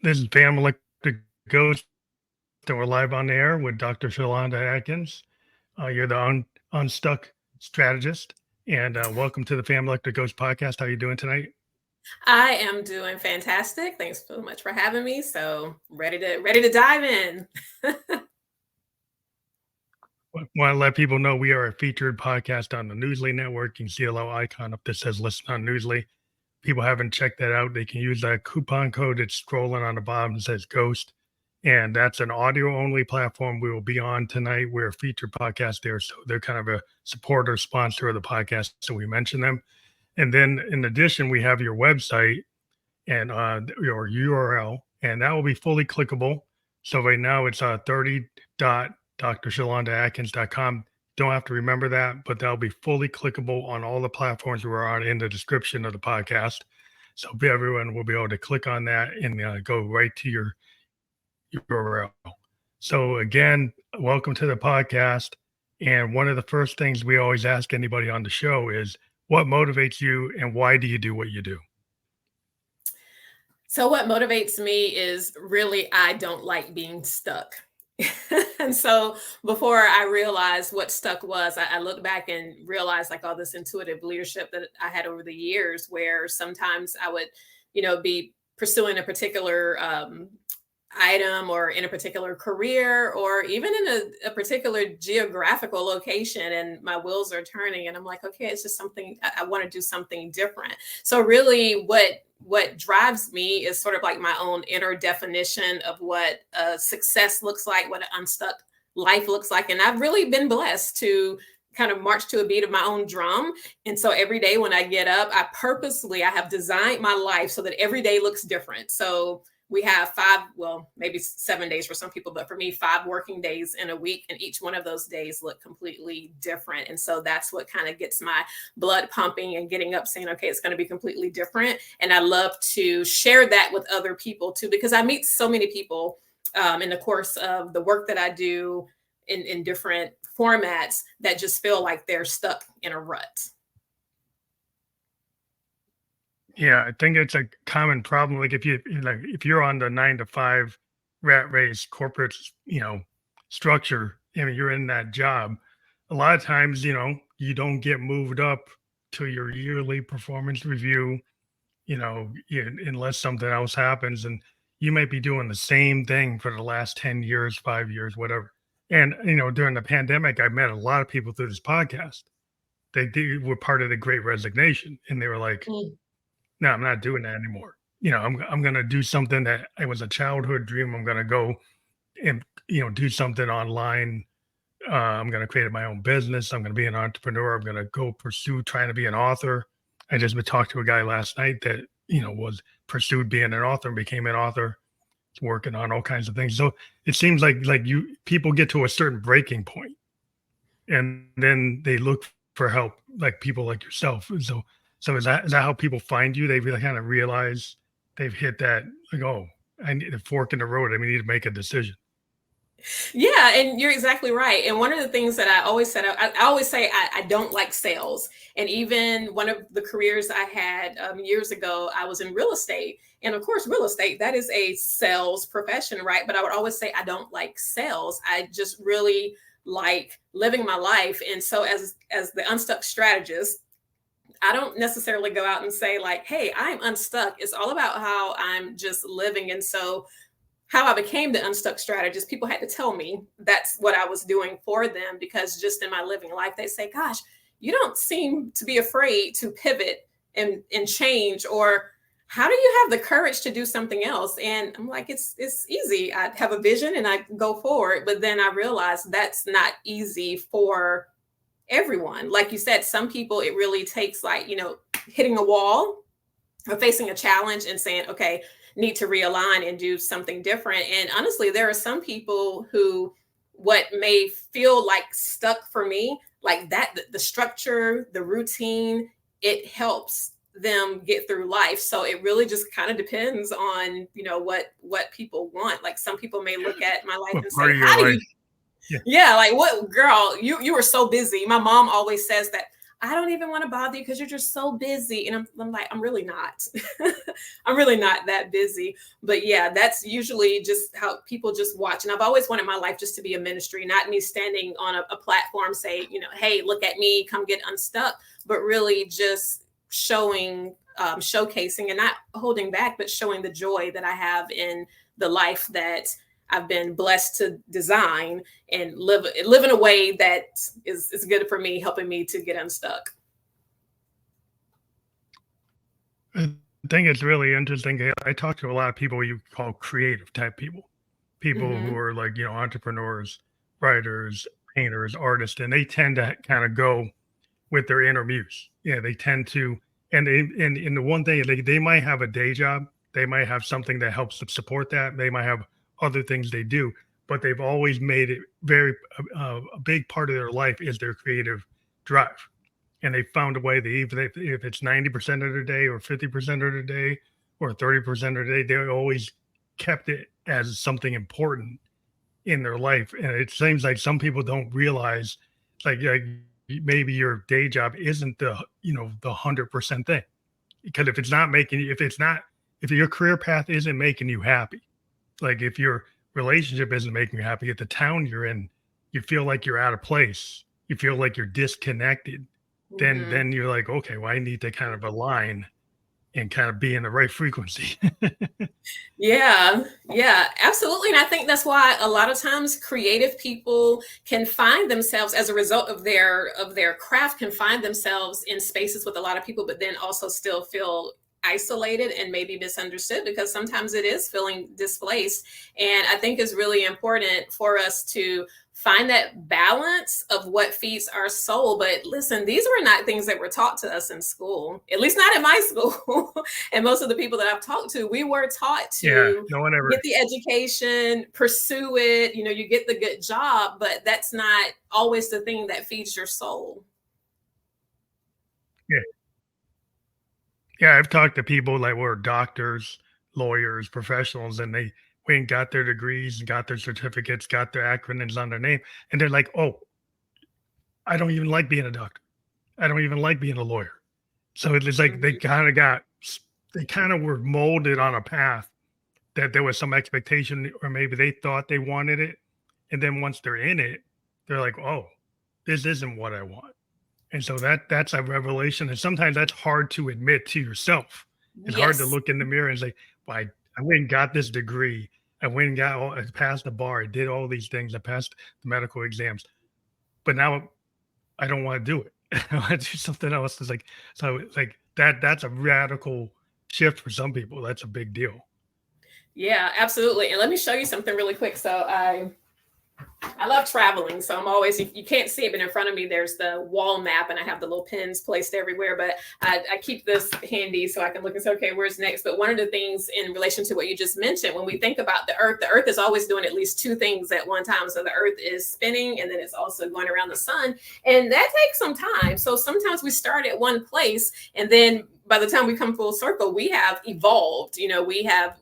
This is Pam Electric Ghost, and we're live on the air with Dr. Sherlonda Adkins. You're the Unstuck Strategist, and welcome to the Pam Electric Ghost podcast. How are you doing tonight? I am doing fantastic. Thanks so much for having me. So ready to dive in. Want to let people know we are a featured podcast on the Newsly Network. You can see a little icon up that says listen on Newsly. People haven't checked that out. They can use that coupon code that's scrolling on the bottom that says Ghost. And that's an audio only platform we will be on tonight. We're a featured podcast there. So they're kind of a supporter, sponsor of the podcast. So we mention them. And then in addition, we have your website and your URL, and that will be fully clickable. So right now it's 30.drsherlondaatkins.com. Don't have to remember that, but that'll be fully clickable on all the platforms we're on in the description of the podcast. So everyone will be able to click on that and go right to your URL. So again, welcome to the podcast. And one of the first things we always ask anybody on the show is, what motivates you and why do you do what you do? So what motivates me is really, I don't like being stuck. And so before I realized what stuck was, I looked back and realized like all this intuitive leadership that I had over the years, where sometimes I would, be pursuing a particular item or in a particular career or even in a particular geographical location, and my wheels are turning and I'm like, okay, it's just something I want to do something different. So really what drives me is sort of like my own inner definition of what success looks like, what an unstuck life looks like. And I've really been blessed to kind of march to a beat of my own drum. And so every day when I get up, I have designed my life so that every day looks different. So we have maybe 7 days for some people, but for me, 5 working days in a week, and each one of those days look completely different. And so that's what kind of gets my blood pumping and getting up saying, okay, it's going to be completely different. And I love to share that with other people too, because I meet so many people in the course of the work that I do in different formats that just feel like they're stuck in a rut. Yeah, I think it's a common problem. Like if you're on the 9 to 5 rat race corporate, structure, you're in that job. A lot of times, you don't get moved up to your yearly performance review, unless something else happens, and you might be doing the same thing for the last 10 years, 5 years, whatever. And, during the pandemic, I met a lot of people through this podcast. They were part of the Great Resignation, and they were like, no, I'm not doing that anymore. I'm going to do something that it was a childhood dream. I'm going to go and, do something online. I'm going to create my own business. I'm going to be an entrepreneur. I'm going to go pursue trying to be an author. I just talked to a guy last night that, was pursued being an author and became an author, working on all kinds of things. So it seems like people get to a certain breaking point and then they look for help, like people like yourself. So is that how people find you? They really kind of realize they've hit that, like, oh, I need a fork in the road. I need to make a decision. Yeah, and you're exactly right. And one of the things that I always said, I always say I don't like sales. And even one of the careers I had years ago, I was in real estate. And of course, real estate, that is a sales profession, right? But I would always say I don't like sales. I just really like living my life. And so as the Unstuck Strategist, I don't necessarily go out and say like, hey, I'm unstuck. It's all about how I'm just living. And so how I became the Unstuck Strategist, people had to tell me that's what I was doing for them, because just in my living life, they say, gosh, you don't seem to be afraid to pivot and change, or how do you have the courage to do something else? And I'm like, it's easy. I have a vision and I go forward. But then I realized that's not easy for everyone. Like you said, some people, it really takes like, hitting a wall or facing a challenge and saying, okay, need to realign and do something different. And honestly, there are some people who what may feel like stuck for me, like that, the structure, the routine, it helps them get through life. So it really just kind of depends on, what people want. Like some people may look at my life and say, how do you, like, what girl, you were so busy. My mom always says that I don't even want to bother you because you're just so busy. And I'm like, I'm really not. I'm really not that busy. But yeah, that's usually just how people just watch. And I've always wanted my life just to be a ministry, not me standing on a platform, say, hey, look at me, come get unstuck, but really just showing, showcasing and not holding back, but showing the joy that I have in the life that I've been blessed to design and live in a way that is good for me, helping me to get unstuck. I think it's really interesting. I talk to a lot of people you call creative type people who Hmm. are like, entrepreneurs, writers, painters, artists, and they tend to kind of go with their inner muse. Yeah, they tend to, and the one thing they might have a day job, they might have something that helps them support that. They might have other things they do, but they've always made it very a big part of their life is their creative drive, and they found a way that even if it's 90% of their day or 50% of their day or 30% of their day, they always kept it as something important in their life. And it seems like some people don't realize, like maybe your day job isn't the 100% thing, because if your career path isn't making you happy, like if your relationship isn't making you happy, at the town you're in, you feel like you're out of place, you feel like you're disconnected, Hmm. then you're like, okay, well, I need to kind of align and kind of be in the right frequency. Yeah, yeah, absolutely. And I think that's why a lot of times creative people can find themselves as a result of their craft, can find themselves in spaces with a lot of people, but then also still feel isolated and maybe misunderstood, because sometimes it is feeling displaced. And I think it's really important for us to find that balance of what feeds our soul. But listen, these were not things that were taught to us in school, at least not in my school. And most of the people that I've talked to, we were taught Yeah, to no one ever. get the education, pursue it, you get the good job, but that's not always the thing that feeds your soul. Yeah, yeah, I've talked to people like were doctors, lawyers, professionals, and they went and got their degrees, got their certificates, got their acronyms on their name, and they're like, "Oh, I don't even like being a doctor. I don't even like being a lawyer." So it's like Mhm. they kind of were molded on a path that there was some expectation, or maybe they thought they wanted it, and then once they're in it, they're like, "Oh, this isn't what I want." And so that's a revelation, and sometimes that's hard to admit to yourself. It's hard to Yes. look in the mirror and say, "Well, I went and got this degree. I went and I passed the bar. I did all these things. I passed the medical exams, but now I don't want to do it. I want to do something else." It's like so it's like that's a radical shift for some people. That's a big deal. Yeah, absolutely. And let me show you something really quick. So I love traveling, so I'm always, you can't see it, but in front of me, there's the wall map, and I have the little pins placed everywhere. But I keep this handy so I can look and say, okay, where's next? But one of the things in relation to what you just mentioned, when we think about the Earth is always doing at least two things at one time. So the Earth is spinning, and then it's also going around the sun. And that takes some time. So sometimes we start at one place, and then by the time we come full circle, we have evolved.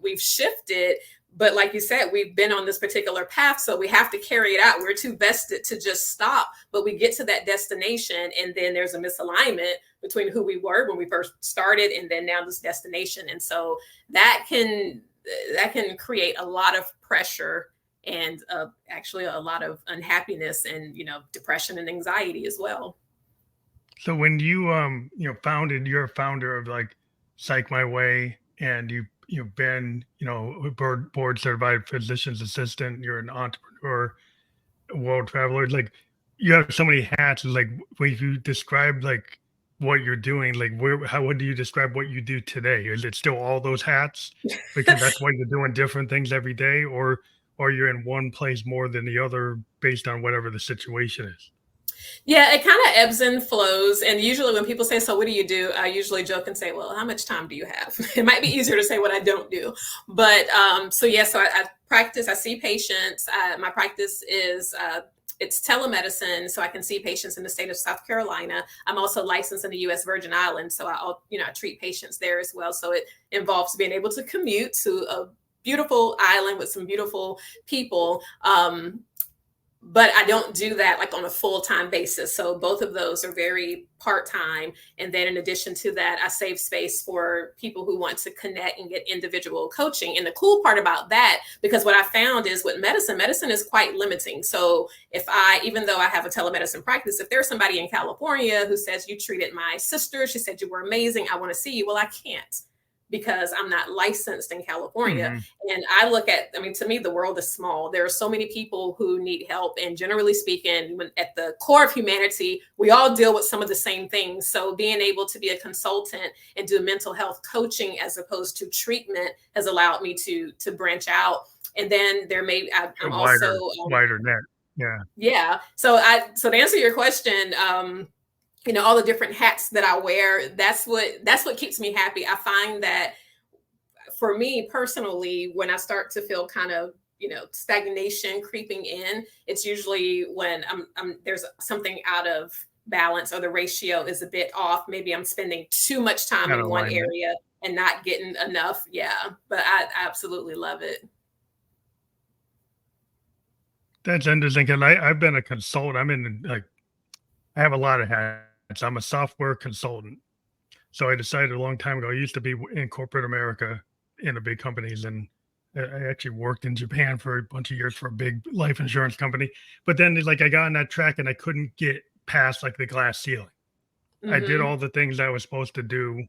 We've shifted, but like you said, we've been on this particular path, so we have to carry it out. We're too vested to just stop, but we get to that destination, and then there's a misalignment between who we were when we first started and then now this destination. And so that can create a lot of pressure and actually a lot of unhappiness and depression and anxiety as well. So when founded, you're a founder of like PsychMYway, and you've been a board certified physician's assistant. You're an entrepreneur, a world traveler. Like you have so many hats. Like when you describe like what you're doing, like what do you describe what you do today? Is it still all those hats? Because that's why you're doing different things every day, or you're in one place more than the other based on whatever the situation is. Yeah, it kind of ebbs and flows. And usually when people say, so what do you do? I usually joke and say, well, how much time do you have? It might be easier to say what I don't do. But so yeah, so I practice, I see patients. My practice is it's telemedicine, so I can see patients in the state of South Carolina. I'm also licensed in the U.S. Virgin Islands, so I treat patients there as well. So it involves being able to commute to a beautiful island with some beautiful people. but I don't do that like on a full-time basis. So both of those are very part-time. And then in addition to that, I save space for people who want to connect and get individual coaching. And the cool part about that, because what I found is with medicine is quite limiting. So even though I have a telemedicine practice, if there's somebody in California who says, you treated my sister, she said you were amazing, I want to see you. Well, I can't, because I'm not licensed in California. Mm-hmm. And I look at, I mean, to me, the world is small. There are so many people who need help. And generally speaking, at the core of humanity, we all deal with some of the same things. So being able to be a consultant and do mental health coaching as opposed to treatment has allowed me to branch out. And then I'm also wider net. Yeah. Yeah. So to answer your question, all the different hats that I wear, that's what keeps me happy. I find that for me personally, when I start to feel kind of, stagnation creeping in, it's usually when there's something out of balance, or the ratio is a bit off. Maybe I'm spending too much time in one area and not getting enough. Yeah. But I absolutely love it. That's interesting, because I've been a consultant. I have a lot of hats. I'm a software consultant. So I decided a long time ago, I used to be in corporate America in the big companies, and I actually worked in Japan for a bunch of years for a big life insurance company. But then I got on that track and I couldn't get past the glass ceiling. I did all the things I was supposed to do,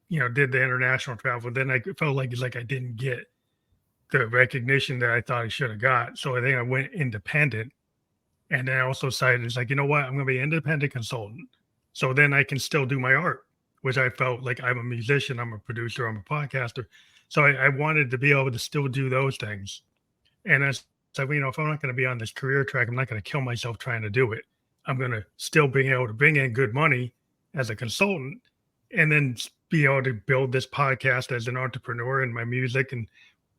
did the international travel. Then I felt like I didn't get the recognition that I thought I should have got. So I think I went independent. And then I also decided, you know what, I'm going to be an independent consultant. So then I can still do my art, which I felt like I'm a musician, I'm a producer, I'm a podcaster. So I wanted to be able to still do those things. And I said, if I'm not going to be on this career track, I'm not going to kill myself trying to do it. I'm going to still be able to bring in good money as a consultant, and then be able to build this podcast as an entrepreneur in my music and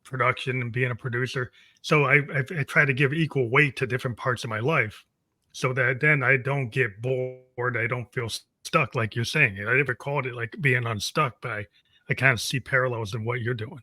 production and being a producer. So I try to give equal weight to different parts of my life, so that then I don't get bored. I don't feel stuck, like you're saying. I never called it like being unstuck, but I kind of see parallels in what you're doing.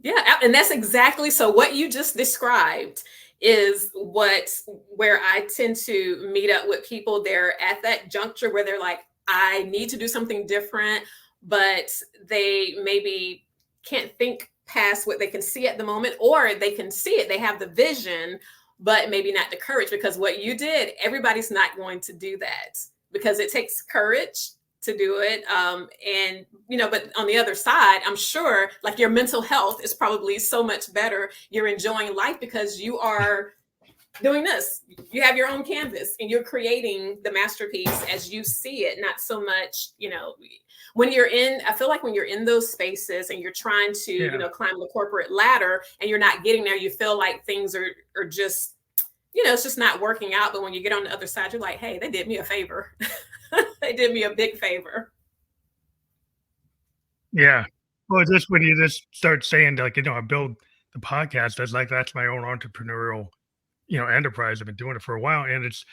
Yeah, and that's exactly, so what you just described is where I tend to meet up with people. They're at that juncture where they're like, I need to do something different, but they maybe can't think past what they can see at the moment, or they can see it, they have the vision, but maybe not the courage. Because what you did, everybody's not going to do that, because it takes courage to do it. But on the other side, I'm sure your mental health is probably so much better. You're enjoying life because you are doing this. You have your own canvas and you're creating the masterpiece as you see it, not so much, I feel like when you're in those spaces and you're trying to, climb the corporate ladder and you're not getting there, you feel like things are just, it's just not working out. But when you get on the other side, you're like, hey, they did me a favor. They did me a big favor. Yeah. Well, just when you just start saying I build the podcast, that's my own entrepreneurial, enterprise. I've been doing it for a while, and it's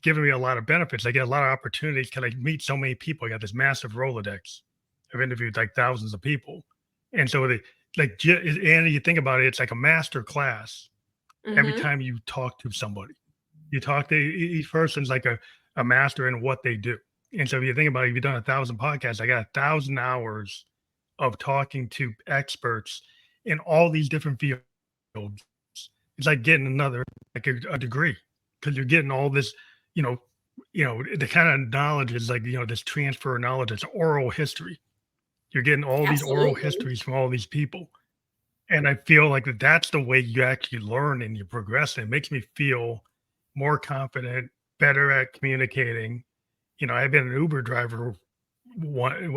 given me a lot of benefits. I get a lot of opportunities because I meet so many people. I got this massive Rolodex. I've interviewed thousands of people. And so and you think about it, it's like a master class every time you talk to somebody. You talk to each person's like a master in what they do. And so if you think about it, if you've done 1,000 podcasts, I got 1,000 hours of talking to experts in all these different fields. It's like getting another, a degree, because you're getting all this, the kind of knowledge is this transfer of knowledge. It's oral history. You're getting all these oral histories from all these people. And I feel like that's the way you actually learn and you progress. And it makes me feel more confident, better at communicating. I've been an Uber driver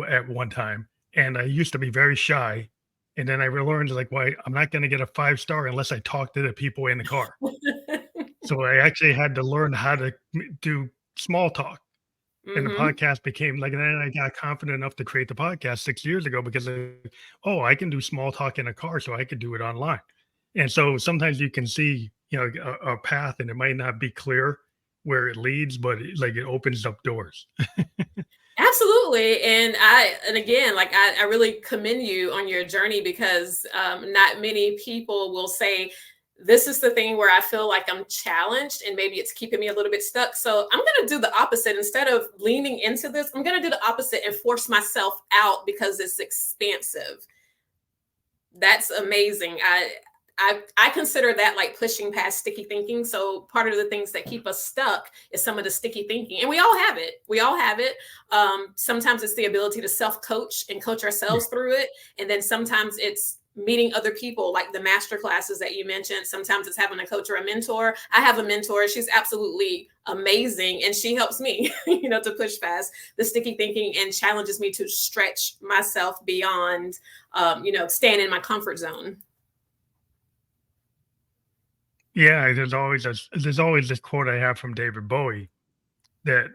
at one time, and I used to be very shy. And then I learned why I'm not going to get a 5-star unless I talk to the people in the car. So I actually had to learn how to do small talk. And the podcast became then I got confident enough to create the podcast 6 years ago, because I can do small talk in a car, so I could do it online. And so sometimes you can see, a path, and it might not be clear where it leads, but it opens up doors. Absolutely. And again, I really commend you on your journey, because not many people will say this is the thing where I feel like I'm challenged and maybe it's keeping me a little bit stuck. So I'm going to do the opposite. Instead of leaning into this, I'm going to do the opposite and force myself out because it's expansive. That's amazing. I consider that like pushing past sticky thinking. So part of the things that keep us stuck is some of the sticky thinking, and we all have it. We all have it. Sometimes it's the ability to self-coach and coach ourselves through it, and then sometimes it's meeting other people, like the master classes that you mentioned. Sometimes it's having a coach or a mentor. I have a mentor. She's absolutely amazing, and she helps me, to push past the sticky thinking and challenges me to stretch myself beyond, staying in my comfort zone. Yeah, there's always this quote I have from David Bowie that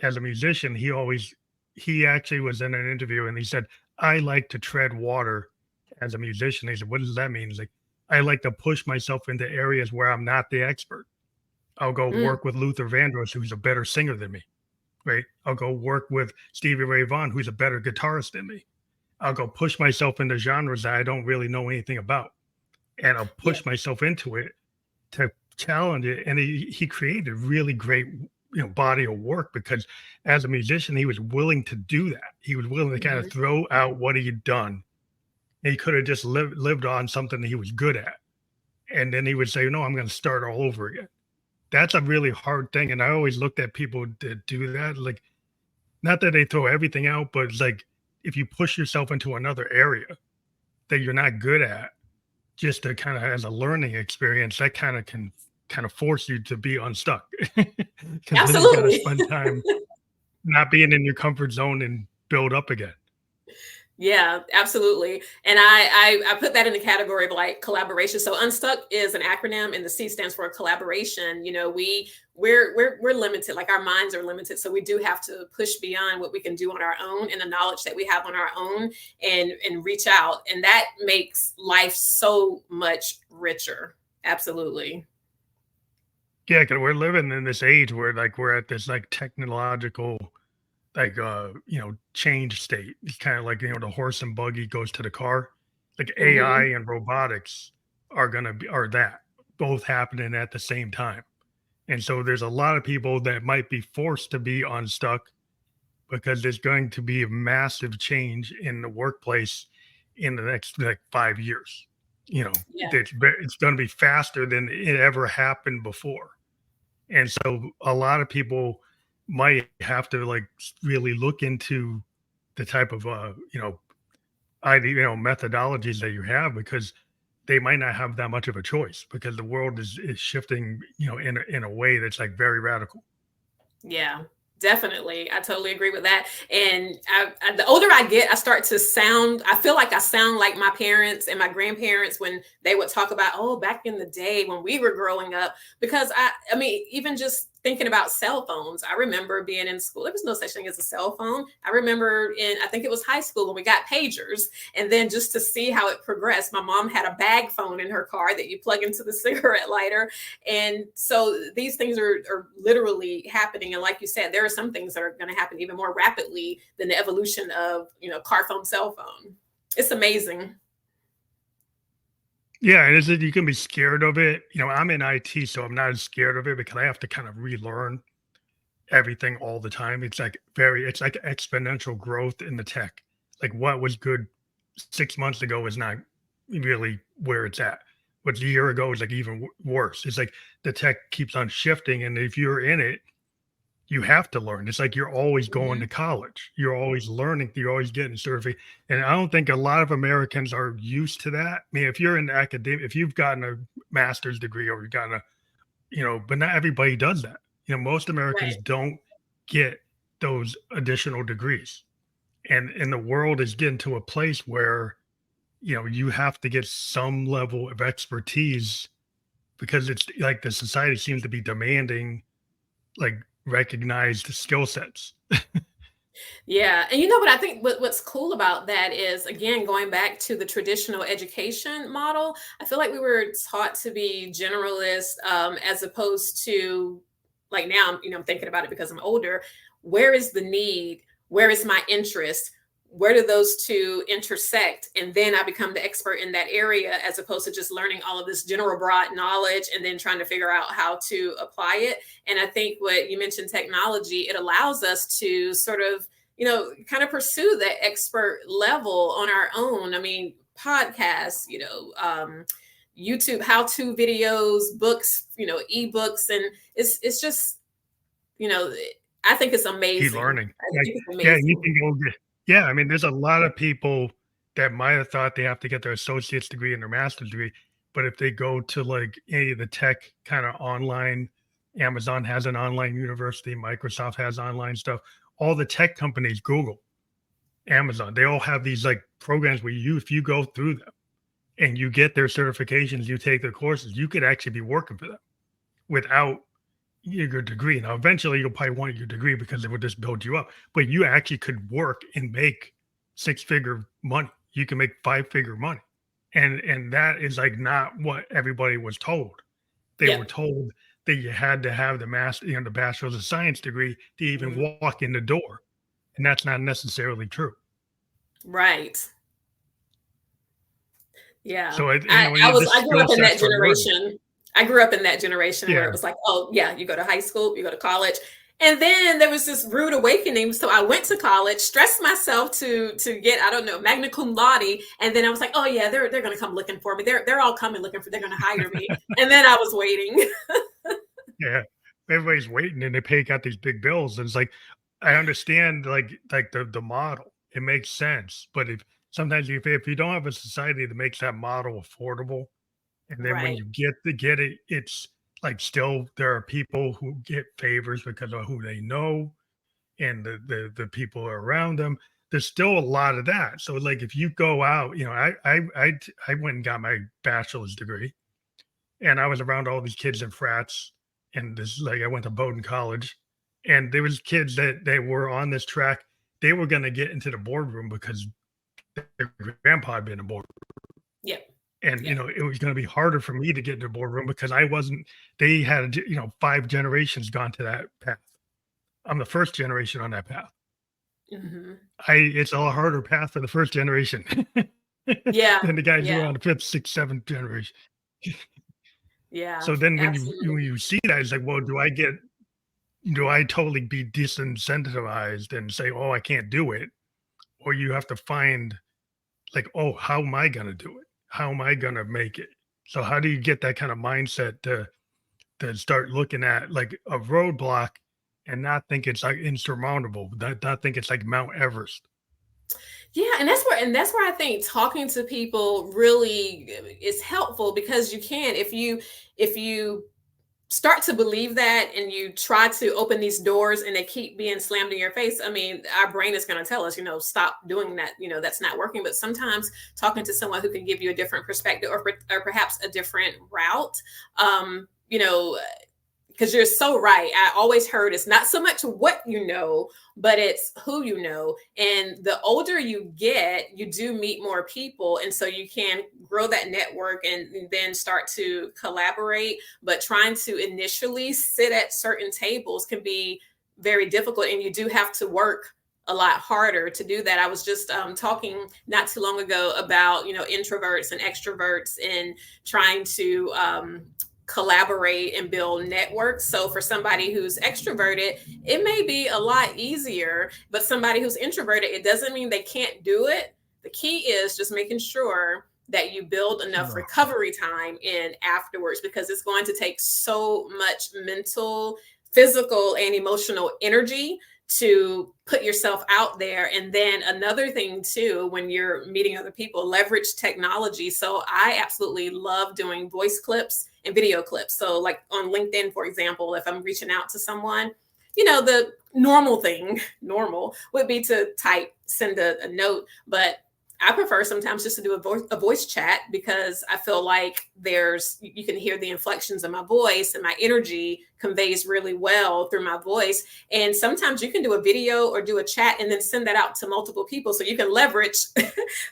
as a musician, he actually was in an interview and he said, "I like to tread water as a musician." He said, "What does that mean?" He's like, "I like to push myself into areas where I'm not the expert. I'll go Mm, work with Luther Vandross, who's a better singer than me, right? I'll go work with Stevie Ray Vaughan, who's a better guitarist than me. I'll go push myself into genres that I don't really know anything about, and I'll yeah. push myself into it to challenge it." And he created a really great body of work because as a musician he was willing to do that. He was willing to kind of Mhm. throw out what he had done. And he could have just lived on something that he was good at, and then he would say, "No, I'm going to start all over again." That's a really hard thing, and I always looked at people that do that, like, not that they throw everything out, but it's like if you push yourself into another area that you're not good at, just to kind of as a learning experience, that kind of can kind of force you to be unstuck because then you got to Absolutely. spend time not being in your comfort zone and build up again. Yeah, absolutely. And I put that in the category of like collaboration. So Unstuck is an acronym, and the C stands for collaboration. We're limited, like our minds are limited. So we do have to push beyond what we can do on our own and the knowledge that we have on our own, and reach out. And that makes life so much richer. Absolutely. Yeah, because we're living in this age where like we're at this like technological like change state. It's kind of like the horse and buggy goes to the car. Like AI Hmm. and robotics are that both happening at the same time. And so there's a lot of people that might be forced to be unstuck because there's going to be a massive change in the workplace in the next like 5 years. Yeah. It's going to be faster than it ever happened before. And so a lot of people might have to like really look into the type of methodologies that you have because they might not have that much of a choice because the world is shifting in a way that's like very radical. Yeah, definitely. I totally agree with that. And the older I get, I feel like I sound like my parents and my grandparents when they would talk about, oh, back in the day when we were growing up. Because I mean, even just thinking about cell phones, I remember being in school. There was no such thing as a cell phone. I remember I think it was high school when we got pagers. And then just to see how it progressed, my mom had a bag phone in her car that you plug into the cigarette lighter. And so these things are literally happening. And like you said, there are some things that are going to happen even more rapidly than the evolution of, car phone, cell phone. It's amazing. Yeah, and you can be scared of it. I'm in IT, so I'm not as scared of it because I have to kind of relearn everything all the time. It's like exponential growth in the tech. Like what was good 6 months ago is not really where it's at. What's a year ago is like even worse. It's like the tech keeps on shifting, and if you're in it, you have to learn. It's like you're always going to Mhm. college. You're always learning. You're always getting certified. And I don't think a lot of Americans are used to that. I mean, if you're in academic, if you've gotten a master's degree or you've gotten but not everybody does that. Most Americans Right. don't get those additional degrees. And the world is getting to a place where, you have to get some level of expertise because it's like the society seems to be demanding like recognized skill sets. Yeah. And you know what I think what's cool about that is, again, going back to the traditional education model, I feel like we were taught to be generalists, as opposed to, like, now I'm thinking about it because I'm older. Where is the need? Where is my interest? where do those two intersect? And then I become the expert in that area, as opposed to just learning all of this general broad knowledge and then trying to figure out how to apply it. And I think what you mentioned, technology, it allows us to sort of, kind of pursue that expert level on our own. I mean, podcasts, YouTube how-to videos, books, ebooks, and it's just, I think it's amazing. E-learning. I think it's Yeah, amazing. you can go yeah, I mean, there's a lot of people that might have thought they have to get their associate's degree and their master's degree, but if they go to like any of the tech kind of online, Amazon has an online university, Microsoft has online stuff, all the tech companies, Google, Amazon, they all have these like programs where if you go through them and you get their certifications, you take their courses, you could actually be working for them without your degree. Now, eventually you'll probably want your degree because it would just build you up, but you actually could work and make 6-figure money. You can make 5-figure money. And that is like not what everybody was told. They were told that you had to have the the bachelor's of science degree to even walk in the door. And that's not necessarily true. Right. Yeah. So I grew up in that generation. I grew up in that generation where it was like, oh yeah, you go to high school, you go to college. And then there was this rude awakening. So I went to college, stressed myself to get, I don't know, magna cum laude. And then I was like, oh yeah, they're going to come looking for me. They're all coming looking for, they're going to hire me. And then I was waiting. Yeah. Everybody's waiting and they got these big bills. And it's like, I understand like the model, it makes sense. But sometimes if you don't have a society that makes that model affordable, and then when you get it, it's like still there are people who get favors because of who they know and the people around them. There's still a lot of that. So like if you go out, I went and got my bachelor's degree, and I was around all these kids in frats, and this like I went to Bowdoin College, and there was kids that they were on this track. They were going to get into the boardroom because their grandpa had been in a boardroom. Yeah. And, it was going to be harder for me to get into the boardroom because they had, 5 generations gone to that path. I'm the first generation on that path. It's a harder path for the first generation. Than the guys who are on the 5th, 6th, 7th generation. Yeah. So then when you see that, it's like, well, do I totally be disincentivized and say, oh, I can't do it? Or you have to find like, oh, how am I going to do it? How am I going to make it? So how do you get that kind of mindset to start looking at like a roadblock and not think it's like insurmountable, not think it's like Mount Everest? Yeah, and that's where I think talking to people really is helpful, because you can, if you start to believe that and you try to open these doors and they keep being slammed in your face, I mean, our brain is going to tell us, stop doing that, that's not working. But sometimes talking to someone who can give you a different perspective, or perhaps a different route, because you're so right. I always heard it's not so much what you know, but it's who you know. And the older you get, you do meet more people. And so you can grow that network and then start to collaborate. But trying to initially sit at certain tables can be very difficult. And you do have to work a lot harder to do that. I was just talking not too long ago about, introverts and extroverts and trying to collaborate and build networks. So for somebody who's extroverted, it may be a lot easier, but somebody who's introverted, it doesn't mean they can't do it. The key is just making sure that you build enough recovery time in afterwards, because it's going to take so much mental, physical, and emotional energy to put yourself out there. And then another thing too, when you're meeting other people, leverage technology. So I absolutely love doing voice clips and video clips. So like on LinkedIn, for example, if I'm reaching out to someone, the normal would be to type, send a note, but I prefer sometimes just to do a voice chat, because I feel like you can hear the inflections of my voice, and my energy conveys really well through my voice. And sometimes you can do a video or do a chat and then send that out to multiple people. So you can leverage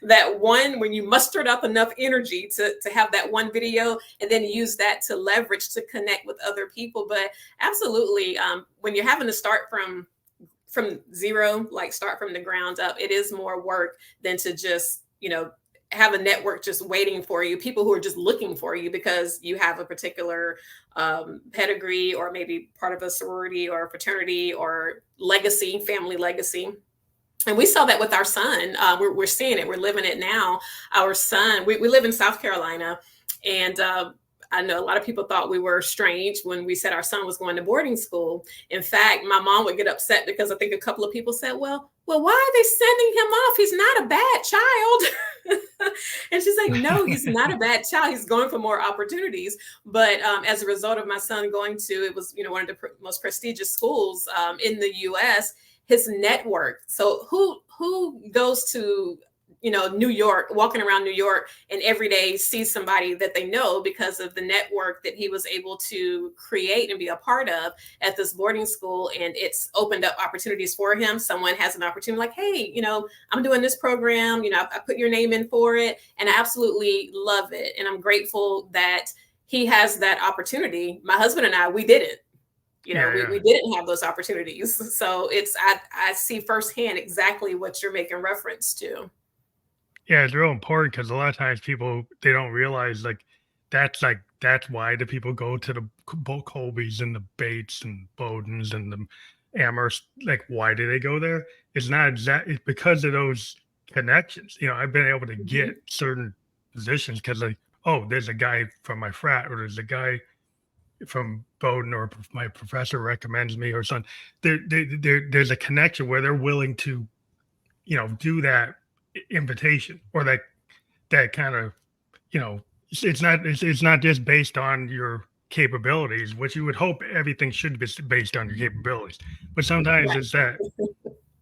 that one, when you mustered up enough energy to have that one video, and then use that to leverage to connect with other people. But absolutely, when you're having to start from from zero, like start from the ground up. It is more work than to just, have a network just waiting for you, people who are just looking for you because you have a particular pedigree, or maybe part of a sorority or a fraternity or legacy, family legacy. And we saw that with our son. We're seeing it. We're living it now. Our son, we live in South Carolina, and I know a lot of people thought we were strange when we said our son was going to boarding school. In fact, my mom would get upset because I think a couple of people said, well, why are they sending him off? He's not a bad child. And she's like, no, he's not a bad child. He's going for more opportunities. But as a result of my son going to, it was, one of the most prestigious schools in the US, his network. So who goes to, New York, walking around New York, and every day sees somebody that they know because of the network that he was able to create and be a part of at this boarding school. And it's opened up opportunities for him. Someone has an opportunity like, hey, I'm doing this program, I put your name in for it. And I absolutely love it. And I'm grateful that he has that opportunity. My husband and I, we didn't. We didn't have those opportunities. So I see firsthand exactly what you're making reference to. Yeah, it's real important because a lot of times people, they don't realize that's why the people go to the Colbys and the Bates and Bowdens and the Amherst. Like, why do they go there? It's not it's because of those connections. I've been able to get certain positions because there's a guy from my frat, or there's a guy from Bowdoin, or my professor recommends me or something. There's a connection where they're willing to, do that invitation, or that kind of, it's not just based on your capabilities, which you would hope everything should be based on your capabilities. But sometimes it's that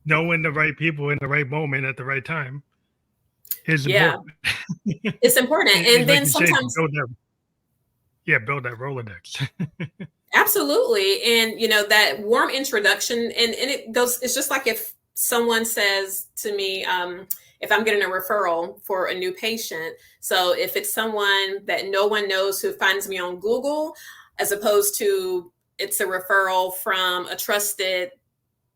knowing the right people in the right moment at the right time is important. It's important. And then sometimes build that Rolodex. Absolutely. And that warm introduction, and it's just like if someone says to me, if I'm getting a referral for a new patient. So if it's someone that no one knows who finds me on Google, as opposed to it's a referral from a trusted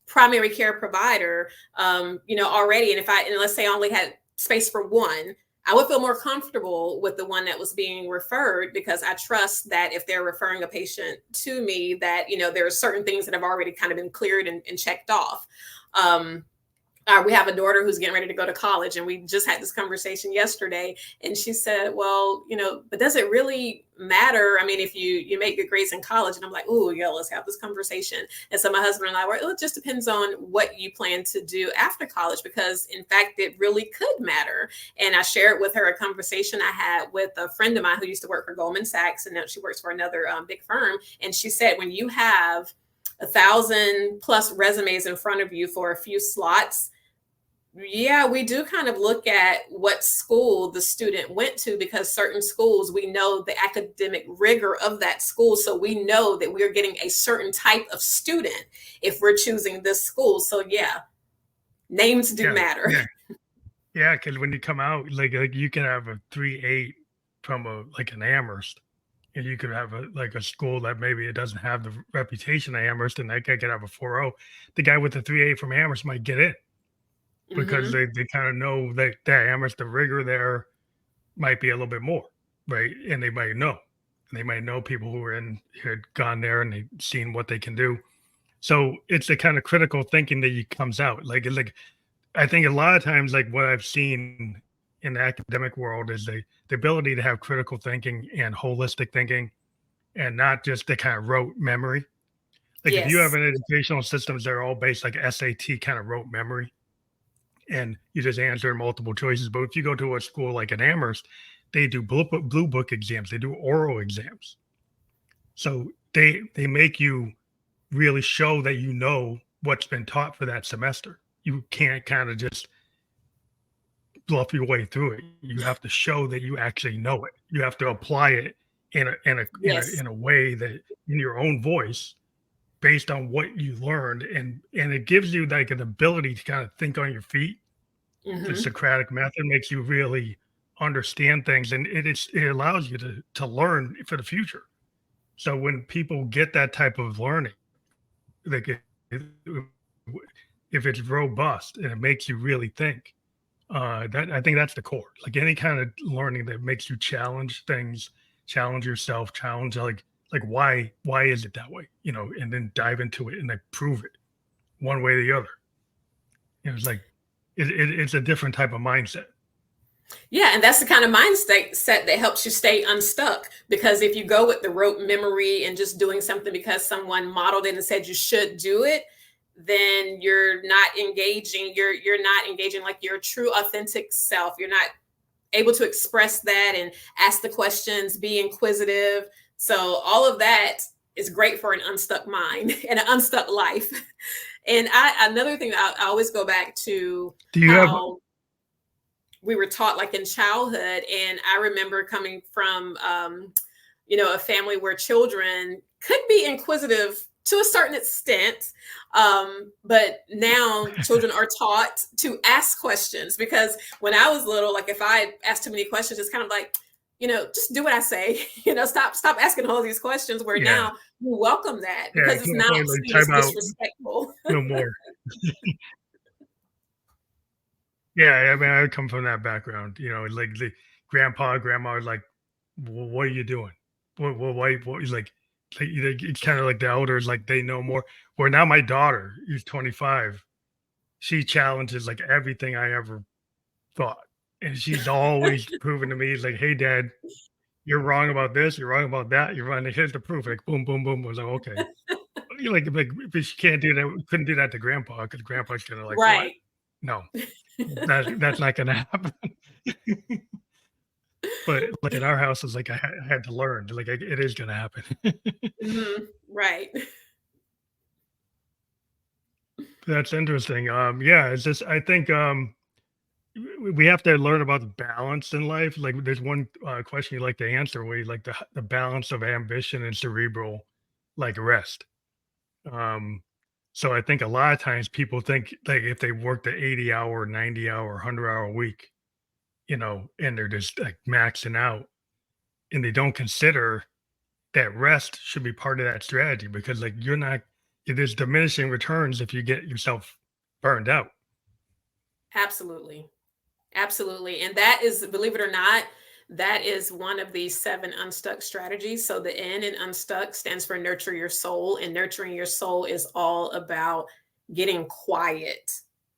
primary care provider, already. And let's say I only had space for one, I would feel more comfortable with the one that was being referred, because I trust that if they're referring a patient to me, that, there are certain things that have already kind of been cleared and checked off. We have a daughter who's getting ready to go to college, and we just had this conversation yesterday, and she said, well, but does it really matter? I mean, if you make good grades in college? And I'm like, oh yeah, let's have this conversation. And so my husband and I were, it just depends on what you plan to do after college, because in fact, it really could matter. And I shared with her a conversation I had with a friend of mine who used to work for Goldman Sachs, and now she works for another big firm. And she said, when you have 1,000+ resumes in front of you for a few slots, yeah, we do kind of look at what school the student went to, because certain schools, we know the academic rigor of that school. So we know that we're getting a certain type of student if we're choosing this school. So yeah, names do matter. Yeah, because when you come out, like you can have a 3.8 from an Amherst, and you could have a school that maybe it doesn't have the reputation of Amherst, and that guy could have a 4.0. The guy with the 3.8 from Amherst might get in, because they kind of know that Amherst, the rigor there might be a little bit more, right? And they might know. And they might know people who had gone there and they've seen what they can do. So it's the kind of critical thinking that comes out. Like I think a lot of times, like what I've seen in the academic world is the ability to have critical thinking and holistic thinking, and not just the kind of rote memory. Like if you have an educational systems that are all based like SAT kind of rote memory, and you just answer multiple choices. But if you go to a school like an Amherst, they do blue book exams. They do oral exams. So they make you really show that you know what's been taught for that semester. You can't kind of just bluff your way through it. You have to show that you actually know it. You have to apply it in a way that, in your own voice, based on what you learned, and it gives you like an ability to kind of think on your feet. The Socratic method makes you really understand things, and it allows you to learn for the future. So when people get that type of learning, if it's robust and it makes you really think, that I think that's the core. Like any kind of learning that makes you challenge things, challenge yourself, challenge like why is it that way? And then dive into it and like prove it one way or the other. It's like it's a different type of mindset. Yeah, and that's the kind of mindset that helps you stay unstuck. Because if you go with the rote memory and just doing something because someone modeled it and said you should do it, then you're not engaging. You're not engaging like your true, authentic self. You're not able to express that and ask the questions, be inquisitive. So all of that is great for an unstuck mind and an unstuck life. And another thing that I always go back to Do you have how we were taught like in childhood. And I remember coming from, a family where children could be inquisitive to a certain extent. But now children are taught to ask questions, because when I was little, like if I asked too many questions, it's kind of like, just do what I say, stop asking all these questions, where yeah now you welcome that yeah because it's not like seen as time out disrespectful. no more. Yeah, I mean, I come from that background. Like the grandpa, grandma are like, What are you doing? What?" He's like it's kind of like the elders, like they know more. Where now my daughter, who's 25, she challenges like everything I ever thought, and she's always proving to me, like, "Hey, Dad, you're wrong about this. You're wrong about that. You're wrong. Here's the proof." Like, boom, boom, boom. I was like, okay. You like, but she can't do that. Couldn't do that to Grandpa because Grandpa's gonna like, what? Right. No, that's not gonna happen. But like in our house, it's like I had to learn. Like it is gonna happen. Right. That's interesting. Yeah, it's just I think we have to learn about the balance in life. Like there's one question you like to answer where you like the balance of ambition and cerebral like rest. Um, so I think a lot of times people think like if they worked an 80-hour, 90-hour, 100-hour week, and they're just like maxing out, and they don't consider that rest should be part of that strategy, because like you're not there's diminishing returns if you get yourself burned out. Absolutely. Absolutely. And that is, believe it or not, that is one of the 7 unstuck strategies. So the N in unstuck stands for nurture your soul. And nurturing your soul is all about getting quiet,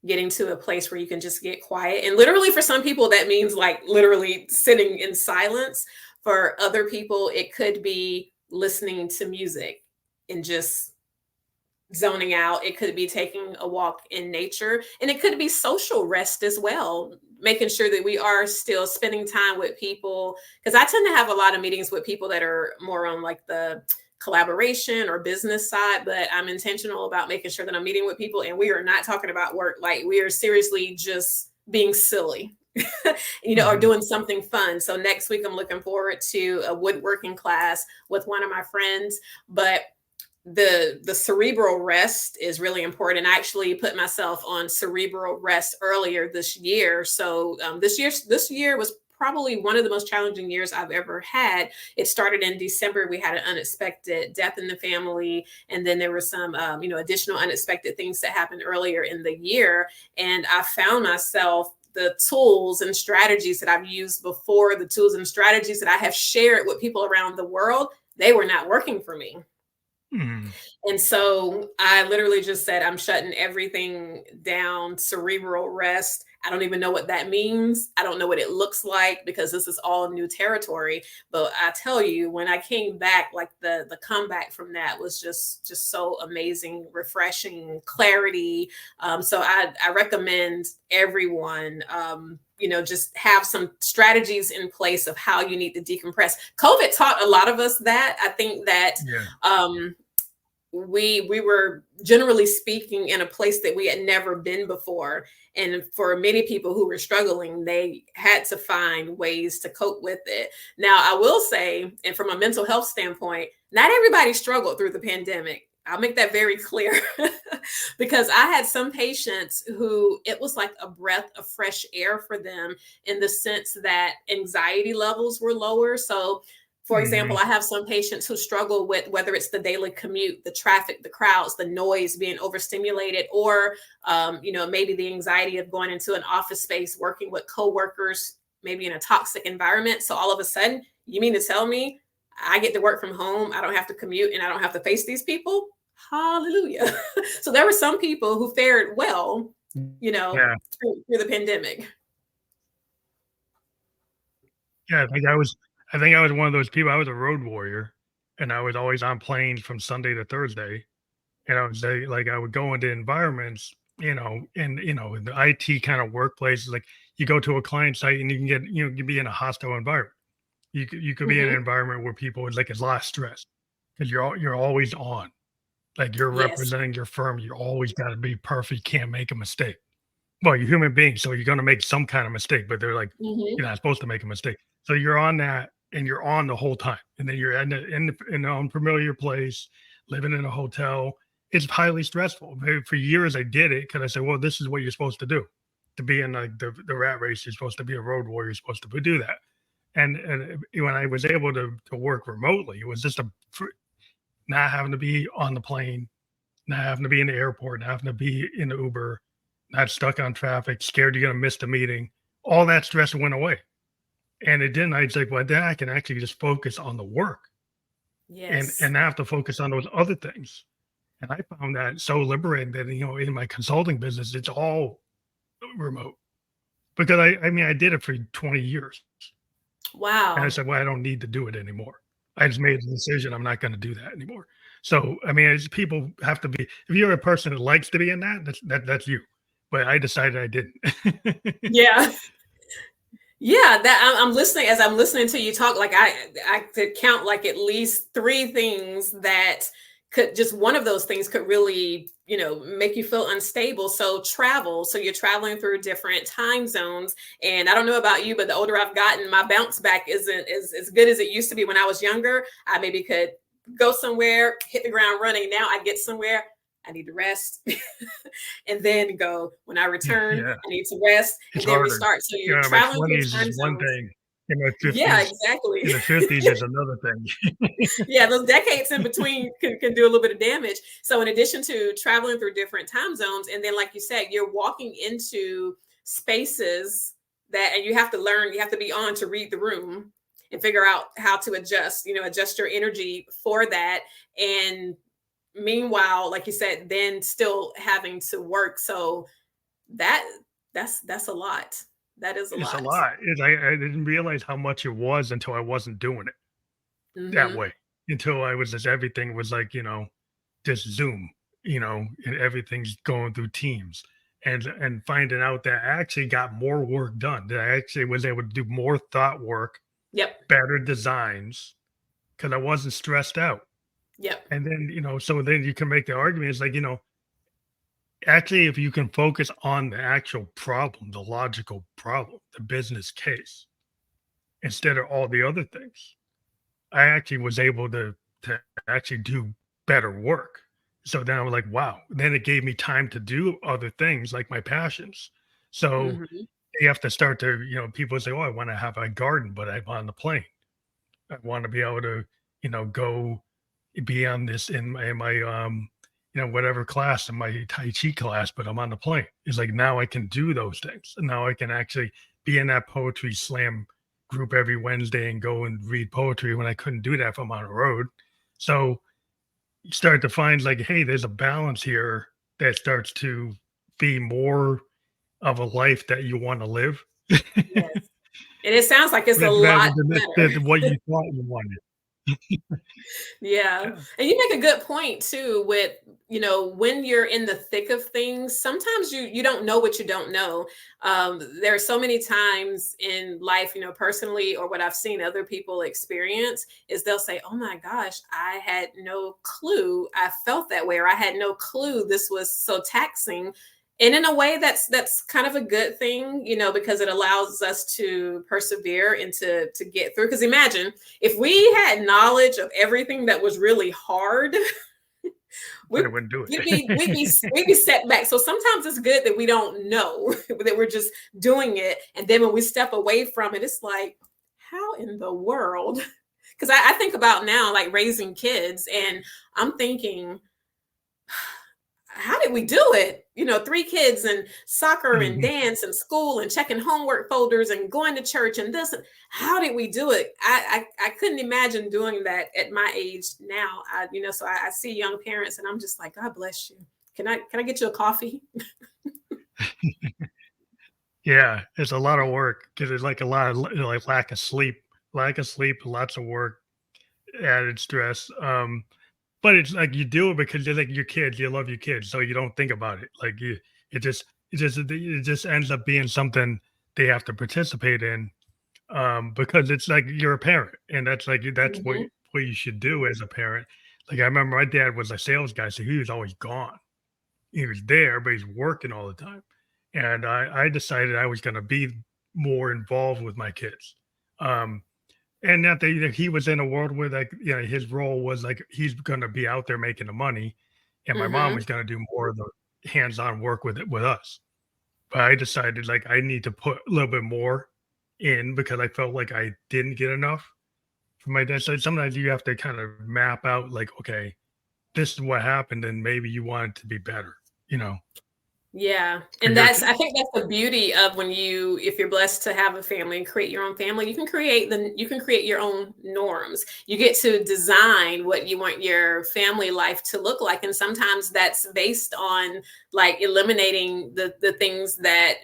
getting to a place where you can just get quiet. And literally for some people, that means like literally sitting in silence. For other people, it could be listening to music and just zoning out. It could be taking a walk in nature, and it could be social rest as well, making sure that we are still spending time with people, because I tend to have a lot of meetings with people that are more on like the collaboration or business side, but I'm intentional about making sure that I'm meeting with people and we are not talking about work. Like we are seriously just being silly, or Mhm. doing something fun. So next week I'm looking forward to a woodworking class with one of my friends. But the cerebral rest is really important. I actually put myself on cerebral rest earlier this year. So this year was probably one of the most challenging years I've ever had. It started in December. We had an unexpected death in the family, and then there were some additional unexpected things that happened earlier in the year. And I found myself, the tools and strategies that I've used before, the tools and strategies that I have shared with people around the world, they were not working for me. Mhm. And so I literally just said, I'm shutting everything down, cerebral rest. I don't even know what that means. I don't know what it looks like, because this is all new territory. But I tell you, when I came back, like the comeback from that was just so amazing, refreshing, clarity. So I recommend everyone, just have some strategies in place of how you need to decompress. COVID taught a lot of us that. I think that Yeah. we were, generally speaking, in a place that we had never been before. And for many people who were struggling, they had to find ways to cope with it. Now, I will say, and from a mental health standpoint, not everybody struggled through the pandemic. I'll make that very clear. Because I had some patients who it was like a breath of fresh air for them, in the sense that anxiety levels were lower. So For example, Hmm. I have some patients who struggle with whether it's the daily commute, the traffic, the crowds, the noise, being overstimulated, or maybe the anxiety of going into an office space, working with coworkers, maybe in a toxic environment. So all of a sudden, you mean to tell me I get to work from home, I don't have to commute, and I don't have to face these people? Hallelujah. So there were some people who fared well, Yeah. through the pandemic. Yeah. I think I was one of those people. I was a road warrior, and I was always on planes from Sunday to Thursday. And I would say, like, I would go into environments, and in the IT kind of workplaces, like you go to a client site and you can get, you can be in a hostile environment. You could be in an Hmm. environment where people is like it's a lot of stress because you're always on. Like you're Yes. representing your firm. You always got to be perfect. Can't make a mistake. Well, you're human beings, so you're gonna make some kind of mistake, but they're like, Hmm. you're not supposed to make a mistake. So you're on that and you're on the whole time. And then you're in an unfamiliar place, living in a hotel. It's highly stressful. For years I did it because I said, well, this is what you're supposed to do. To be in like the rat race, you're supposed to be a road warrior, you're supposed to do that. And when I was able to work remotely, it was just not having to be on the plane, not having to be in the airport, not having to be in the Uber, not stuck on traffic, scared you're gonna miss the meeting. All that stress went away. And it didn't. I was like, well, then I can actually just focus on the work and Yes. and not have to focus on those other things. And I found that so liberating that in my consulting business, it's all remote because I mean I did it for 20 years. And I Wow. said, well, I don't need to do it anymore. I just made the decision I'm not going to do that anymore. So I mean, people have to be. If you're a person that likes to be in that, that's you. But I decided I didn't. Yeah. Yeah, that I'm listening as I'm listening to you talk. Like I could count like at least three things that could just one of those things could really make you feel unstable. So travel. So you're traveling through different time zones, and I don't know about you, but the older I've gotten, my bounce back isn't as good as it used to be when I was younger. I maybe could go somewhere, hit the ground running. Now I get somewhere, I need to rest. And then go. When I return, Yeah, I need to rest it's and then harder. restart. So You you're know, in my traveling through 20s time is one zones. thing. In my Yeah, 50s, exactly. in the 50s is another thing. Yeah, those decades in between can do a little bit of damage. So in addition to traveling through different time zones, and then like you said, you're walking into spaces that, and you have to learn, you have to be on to read the room and figure out how to adjust your energy for that. And meanwhile, like you said, then still having to work. So that that's a lot. That is a It's a lot. lot. I didn't realize how much it was until I wasn't doing it that Hmm. way. Until I was just everything was like, just Zoom, and everything's going through Teams. And finding out that I actually got more work done, that I actually was able to do more thought work, Yep. better designs, because I wasn't stressed out. Yep. And then, so then you can make the argument, it's like, actually, if you can focus on the actual problem, the logical problem, the business case, instead of all the other things, I actually was able to actually do better work. So then I was like, wow. Then it gave me time to do other things like my passions. So Hmm. you have to start to, people say, oh, I want to have a garden, but I'm on the plane. I want to be able to, go be on this in my whatever class in my Tai Chi class, but I'm on the plane. It's like now I can do those things. And now I can actually be in that poetry slam group every Wednesday and go and read poetry when I couldn't do that if I'm on the road. So you start to find like, hey, there's a balance here that starts to be more of a life that you want to live. Yes. And it sounds like it's a Rather lot better. than what you thought you wanted. Yeah. Yeah. And you make a good point too with, when you're in the thick of things, sometimes you don't know what you don't know. There are so many times in life, personally, or what I've seen other people experience is they'll say, "Oh my gosh, I had no clue I felt that way," or "I had no clue this was so taxing." And in a way, that's kind of a good thing, because it allows us to persevere and to get through. Because imagine if we had knowledge of everything that was really hard, we I wouldn't do we'd be we'd be it. we'd be set back. So sometimes it's good that we don't know that we're just doing it, and then when we step away from it, it's like, how in the world? Because I think about now, like raising kids, and I'm thinking, how did we do it? 3 kids and soccer and Mhm. dance and school and checking homework folders and going to church and this. How did we do it? I couldn't imagine doing that at my age now. So I see young parents and I'm just like, God bless you. Can I get you a coffee? Yeah, it's a lot of work because it's like a lot of like lack of sleep, lots of work, added stress. But it's like you do it because you're like your kids, you love your kids, so you don't think about it. Like it just, it just ends up being something they have to participate in, because it's like you're a parent, and that's what Mhm. what you should do as a parent. Like I remember my dad was a sales guy, so he was always gone. He was there, but he's working all the time. And I decided I was going to be more involved with my kids. Um, and that he was in a world where like, his role was like, he's going to be out there making the money. And my mom Mhm. was going to do more of the hands-on work with it with us. But I decided like I need to put a little bit more in because I felt like I didn't get enough from my dad. So sometimes you have to kind of map out like, okay, this is what happened, and maybe you want it to be better, you know, Yeah. for And your I kids. think that's the beauty of if you're blessed to have a family and create your own family, you can create your own norms. You get to design what you want your family life to look like. And sometimes that's based on like eliminating the things that,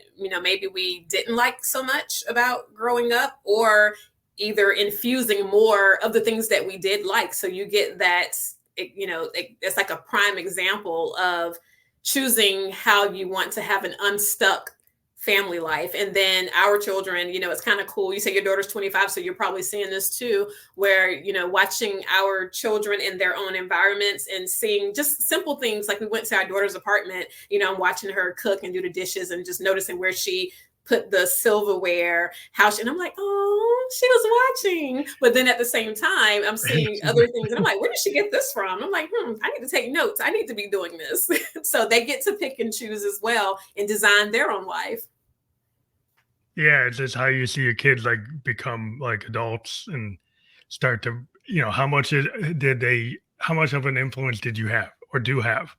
maybe we didn't like so much about growing up, or either infusing more of the things that we did like. So you get that, it's like a prime example of choosing how you want to have an unstuck family life. And then our children, it's kind of cool. You say your daughter's 25, so you're probably seeing this too, where, watching our children in their own environments and seeing just simple things. Like we went to our daughter's apartment, I'm watching her cook and do the dishes and just noticing where she put the silverware, and I'm like, oh, she was watching. But then at the same time, I'm seeing other things and I'm like, where did she get this from? I'm like, I need to take notes. I need to be doing this. So they get to pick and choose as well and design their own life. Yeah, it's just how you see your kids like become like adults and start to, how much of an influence did you have or do have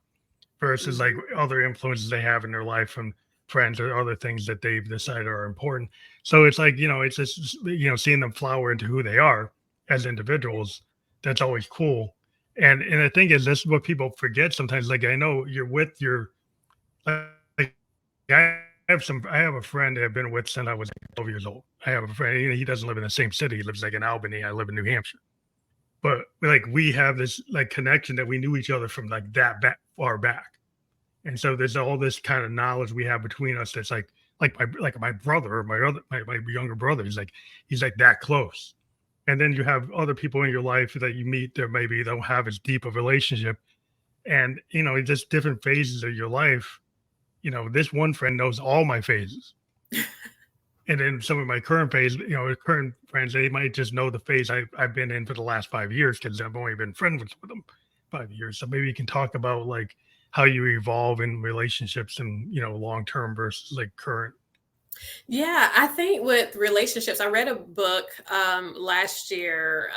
versus like Mhm. other influences they have in their life from friends or other things that they've decided are important. So it's like, it's just, seeing them flower into who they are as individuals. That's always cool. And the thing is, this is what people forget sometimes. Like I know you're with your, like I have a friend that I've been with since I was 12 years old. I have a friend, he doesn't live in the same city. He lives like in Albany. I live in New Hampshire. But like we have this like connection that we knew each other from like that far back. And so there's all this kind of knowledge we have between us that's like my brother or my younger brother. He's like that close. And then you have other people in your life that you meet that maybe don't have as deep a relationship. And just different phases of your life. This one friend knows all my phases. And then some of my current phase, current friends, they might just know the phase I've been in for the last 5 years because I've only been friends with them 5 years. So maybe you can talk about like how you evolve in relationships and long term versus like current. Yeah, I think with relationships, I read a book last year.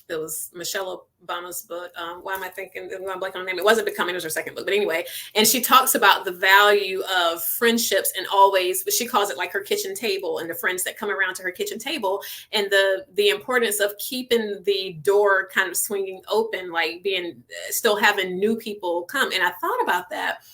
It was Michelle Obama's book. Why am I thinking? I'm going to blank on the name. It wasn't Becoming. It was her second book, but anyway. And she talks about the value of friendships and always, but she calls it like her kitchen table and the friends that come around to her kitchen table, and the importance of keeping the door kind of swinging open, like being still having new people come. And I thought about that,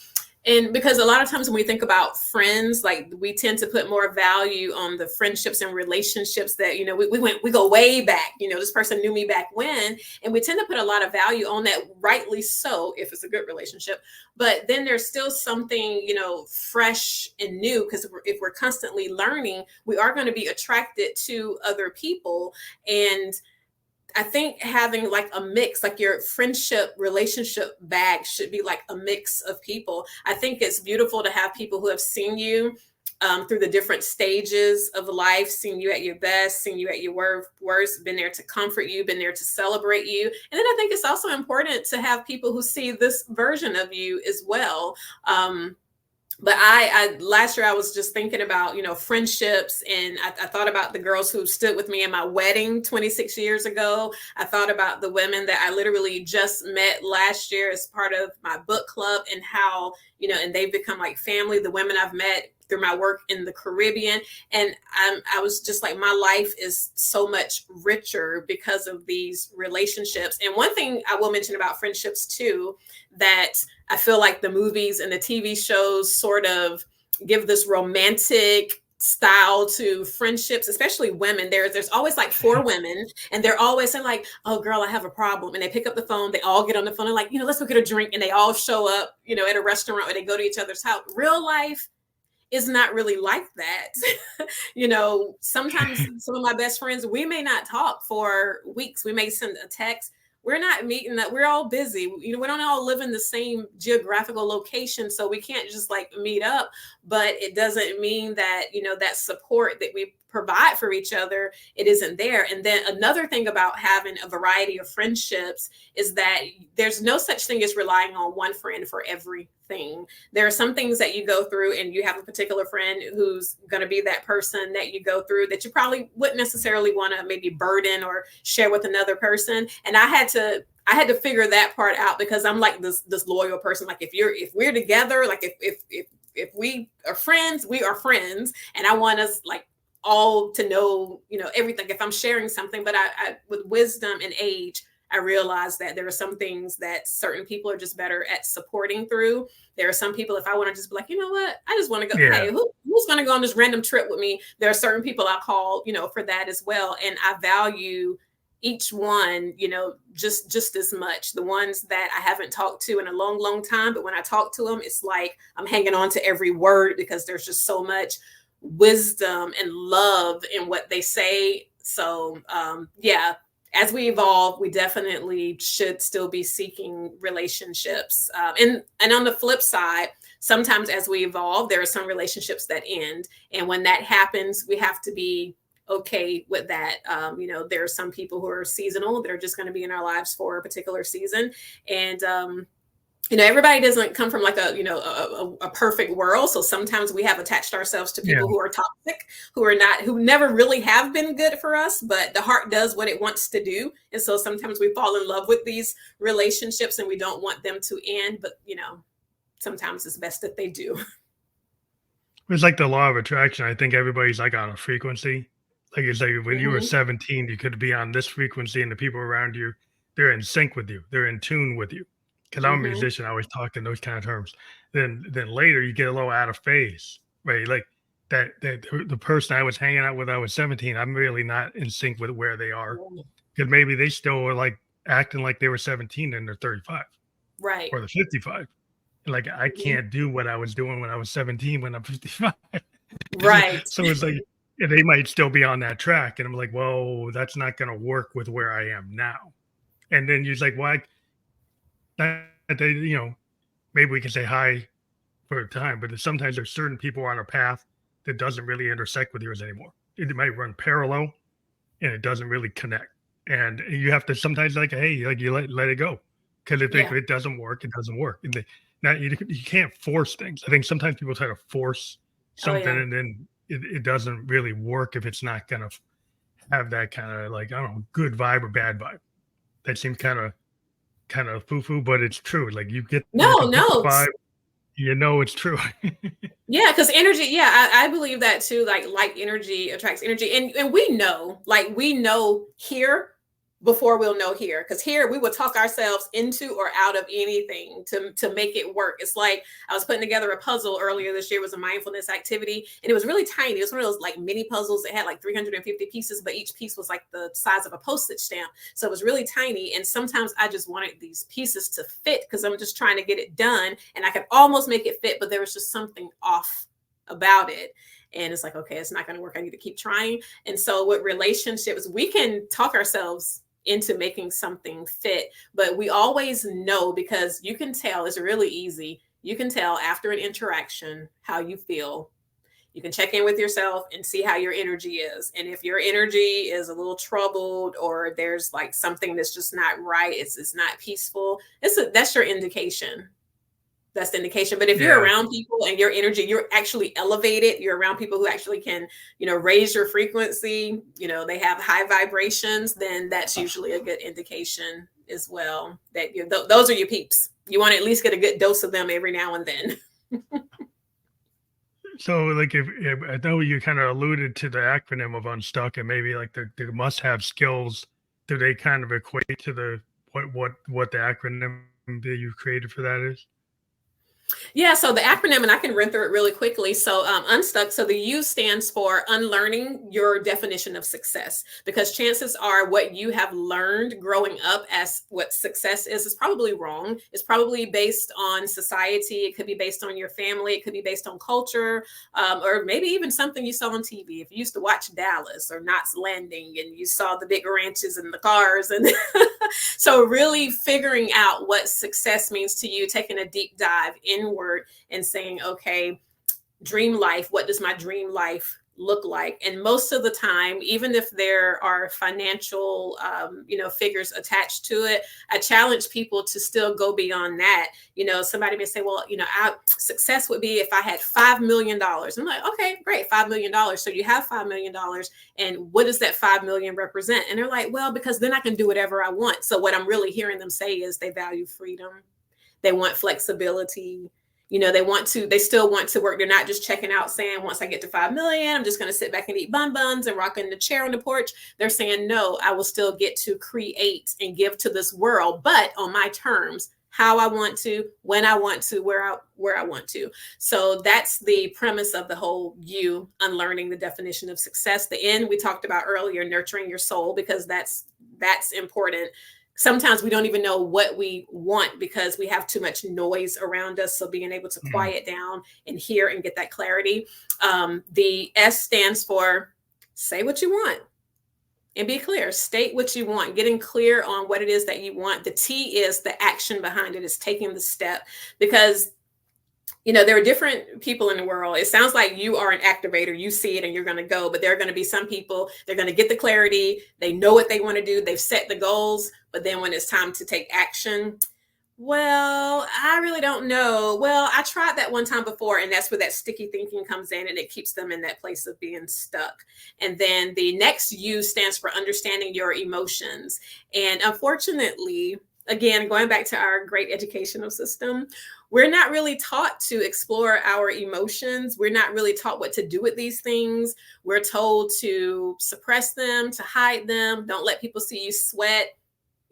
and because a lot of times when we think about friends, like we tend to put more value on the friendships and relationships that, we go way back, this person knew me back when, and we tend to put a lot of value on that, rightly so, if it's a good relationship. But then there's still something, fresh and new, because if we're constantly learning, we are going to be attracted to other people. And I think having like a mix, like your friendship relationship bag should be like a mix of people. I think it's beautiful to have people who have seen you through the different stages of life, seen you at your best, seen you at your worst, been there to comfort you, been there to celebrate you. And then I think it's also important to have people who see this version of you as well. But I last year I was just thinking about, friendships, and I thought about the girls who stood with me in my wedding 26 years ago. I thought about the women that I literally just met last year as part of my book club, and how, and they've become like family. The women I've met through my work in the Caribbean. And I was just like, my life is so much richer because of these relationships. And one thing I will mention about friendships too, that I feel like the movies and the TV shows sort of give this romantic style to friendships, especially women. There's always like four women, and they're always saying like, "Oh, girl, I have a problem," and they pick up the phone. They all get on the phone and like, let's go get a drink, and they all show up, at a restaurant, or they go to each other's house. Real life is not really like that. Sometimes some of my best friends, we may not talk for weeks. We may send a text. We're not meeting that. We're all busy. We don't all live in the same geographical location, so we can't just like meet up. But it doesn't mean that, that support that we provide for each other, it isn't there. And then another thing about having a variety of friendships is that there's no such thing as relying on one friend for everything. There are some things that you go through, and you have a particular friend who's going to be that person that you go through that you probably wouldn't necessarily want to maybe burden or share with another person. And I had to figure that part out, because I'm like this loyal person. Like if we're together, like if we are friends, we are friends. And I want us like all to know, everything, if I'm sharing something. But I with wisdom and age, I realized that there are some things that certain people are just better at supporting through. There are some people, if I want to just be like, you know what, I just want to go, hey, who's going to go on this random trip with me? There are certain people I call, for that as well. And I value each one, just as much. The ones that I haven't talked to in a long, long time, but when I talk to them, it's like I'm hanging on to every word, because there's just so much wisdom and love in what they say. So as we evolve, we definitely should still be seeking relationships. And on the flip side, sometimes as we evolve, there are some relationships that end. And when that happens, we have to be okay with that. There are some people who are seasonal, that are just going to be in our lives for a particular season. And everybody doesn't come from like a perfect world. So sometimes we have attached ourselves to people who are toxic, who never really have been good for us, but the heart does what it wants to do. And so sometimes we fall in love with these relationships, and we don't want them to end, but sometimes it's best that they do. It's like the law of attraction. I think everybody's like on a frequency. Like it's like when you were 17, you could be on this frequency, and the people around you, they're in sync with you. They're in tune with you. Because I'm a musician, I always talk in those kind of terms. Then later you get a little out of phase, right? Like that the person I was hanging out with, I was 17, I'm really not in sync with where they are. Because maybe they still were like acting like they were 17 and they're 35. Right. Or they're 55. Like I can't do what I was doing when I was 17 when I'm 55. Right. So it's like they might still be on that track. And I'm like, well, that's not going to work with where I am now. And then you're like, why? They, maybe we can say hi for a time, but sometimes there's certain people on a path that doesn't really intersect with yours anymore. It might run parallel, and it doesn't really connect. And you have to sometimes like, hey, like you let it go, because if it doesn't work, it doesn't work. And now you can't force things. I think sometimes people try to force something, and then it doesn't really work if it's not going to have that kind of like, I don't know, good vibe or bad vibe. That seems kind of foo-foo, but it's true. Like you get no vibe, it's true. Yeah, because energy, I believe that too. Like energy attracts energy. And we know here before we'll know here. Because here we will talk ourselves into or out of anything to make it work. It's like I was putting together a puzzle earlier this year. It was a mindfulness activity, and it was really tiny. It was one of those like mini puzzles that had like 350 pieces, but each piece was like the size of a postage stamp. So it was really tiny. And sometimes I just wanted these pieces to fit, because I'm just trying to get it done, and I could almost make it fit, but there was just something off about it. And it's like, okay, it's not going to work. I need to keep trying. And so with relationships, we can talk ourselves into making something fit, but we always know, because you can tell, it's really easy. You can tell after an interaction how you feel. You can check in with yourself and see how your energy is. And if your energy is a little troubled, or there's like something that's just not right, it's not peaceful, that's your indication. that's the indication. But if you're Yeah. around people and your energy, you're actually elevated, you're around people who actually can, raise your frequency, they have high vibrations, then that's usually a good indication as well that those are your peeps. You want to at least get a good dose of them every now and then. So, like, if I know you kind of alluded to the acronym of Unstuck, and maybe like the must-have skills, do they kind of equate to the what the acronym that you created for that is? Yeah, so the acronym, and I can run through it really quickly. So, Unstuck, so the U stands for unlearning your definition of success, because chances are what you have learned growing up as what success is probably wrong. It's probably based on society. It could be based on your family. It could be based on culture, or maybe even something you saw on TV. If you used to watch Dallas or Knots Landing and you saw the big ranches and the cars. And so really figuring out what success means to you, taking a deep dive inward and saying, okay, dream life, what does my dream life look like? And most of the time, even if there are financial, figures attached to it, I challenge people to still go beyond that. Somebody may say, well, success would be if I had $5 million. I'm like, okay, great, $5 million. So you have $5 million. And what does that 5 million represent? And they're like, well, because then I can do whatever I want. So what I'm really hearing them say is they value freedom. They want flexibility. They still want to work. They're not just checking out saying, once I get to 5 million, I'm just going to sit back and eat buns and rock in the chair on the porch. They're saying, no, I will still get to create and give to this world, but on my terms, how I want to, when I want to, where I want to. So that's the premise of the whole you unlearning the definition of success. The end we talked about earlier, nurturing your soul, because that's important. Sometimes we don't even know what we want because we have too much noise around us. So being able to quiet down and hear and get that clarity. The S stands for say what you want and be clear. State what you want, getting clear on what it is that you want. The T is the action behind it, is taking the step, because there are different people in the world. It sounds like you are an activator. You see it and you're going to go, but there are going to be some people, they're going to get the clarity. They know what they want to do. They've set the goals, but then when it's time to take action, well, I really don't know. Well, I tried that one time before, and that's where that sticky thinking comes in, and it keeps them in that place of being stuck. And then the next U stands for understanding your emotions. And unfortunately, again, going back to our great educational system, we're not really taught to explore our emotions. We're not really taught what to do with these things. We're told to suppress them, to hide them. Don't let people see you sweat.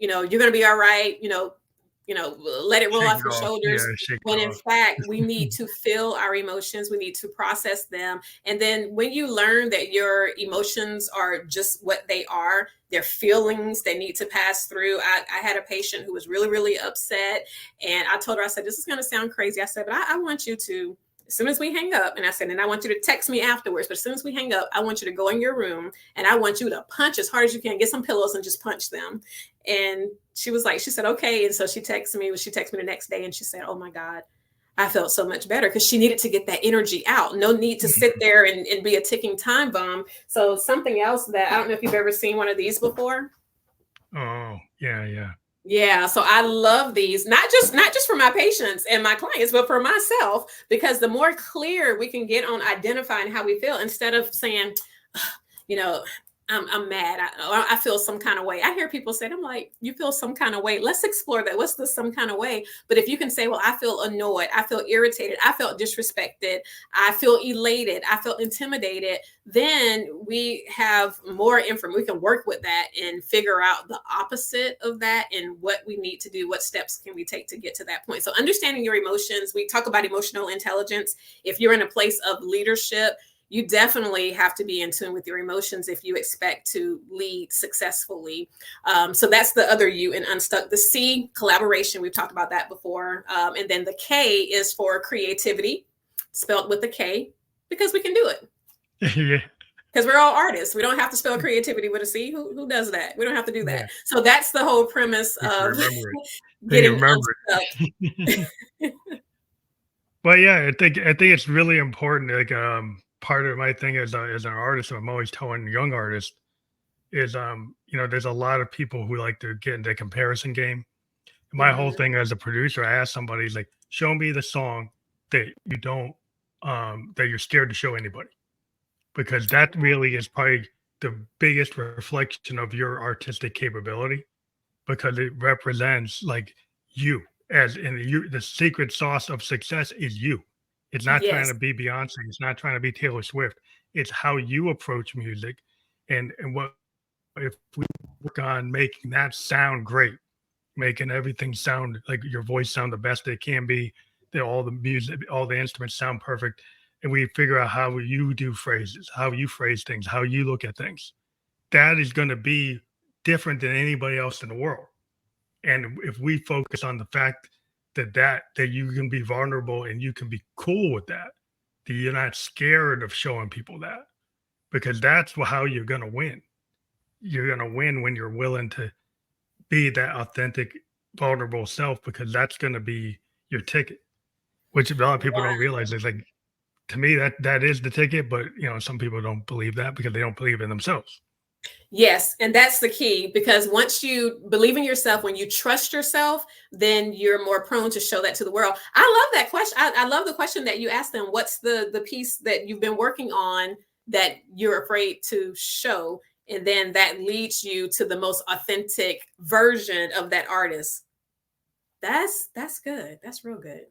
You're going to be all right. Let it roll off your shoulders. When in fact, we need to feel our emotions. We need to process them. And then when you learn that your emotions are just what they are, they're feelings they need to pass through. I had a patient who was really, really upset. And I told her, I said, this is going to sound crazy. I said, but I want you to, as soon as we hang up, and I said, and I want you to text me afterwards, but as soon as we hang up, I want you to go in your room and I want you to punch as hard as you can, get some pillows and just punch them. And she said, okay. And so she texted me the next day and she said, oh my God, I felt so much better, because she needed to get that energy out. No need to sit there and be a ticking time bomb. So something else that I don't know if you've ever seen one of these before. Oh, yeah. Yeah, so I love these, not just for my patients and my clients, but for myself, because the more clear we can get on identifying how we feel, instead of saying, I'm mad, I feel some kind of way. I hear people say, I'm like, you feel some kind of way. Let's explore that. What's the some kind of way? But if you can say, well, I feel annoyed, I feel irritated, I felt disrespected, I feel elated, I felt intimidated, then we have more information. We can work with that and figure out the opposite of that and what we need to do. What steps can we take to get to that point? So understanding your emotions, we talk about emotional intelligence. If you're in a place of leadership, you definitely have to be in tune with your emotions if you expect to lead successfully. So that's the other U in Unstuck. The C, collaboration. We've talked about that before. And then the K is for creativity, spelled with a K, because we can do it. Yeah. Because we're all artists. We don't have to spell creativity with a C. Who does that? We don't have to do that. Yeah. So that's the whole premise of getting unstuck. Well, yeah, I think it's really important. Like, part of my thing as an artist, I'm always telling young artists is, there's a lot of people who like to get into the comparison game. My whole Hmm. thing as a producer, I asked somebody like, show me the song that you don't that you're scared to show anybody, because that really is probably the biggest reflection of your artistic capability, because it represents like you, as in you. The secret sauce of success is you. It's not trying Yes. to be Beyonce, it's not trying to be Taylor Swift. It's how you approach music, and what if we work on making that sound great, making everything sound like your voice sound the best it can be, that all the music, all the instruments sound perfect, and we figure out how you do phrases, how you phrase things, how you look at things. That is going to be different than anybody else in the world. And if we focus on the fact that you can be vulnerable and you can be cool with that, that you're not scared of showing people that, because that's how you're going to win. You're going to win when you're willing to be that authentic, vulnerable self, because that's going to be your ticket, which a lot of people don't realize. Is like, to me, that is the ticket, but some people don't believe that because they don't believe in themselves. Yes, and that's the key, because once you believe in yourself, when you trust yourself, then you're more prone to show that to the world. I love that question. I love the question that you asked them. What's the piece that you've been working on that you're afraid to show? And then that leads you to the most authentic version of that artist. That's good. That's real good.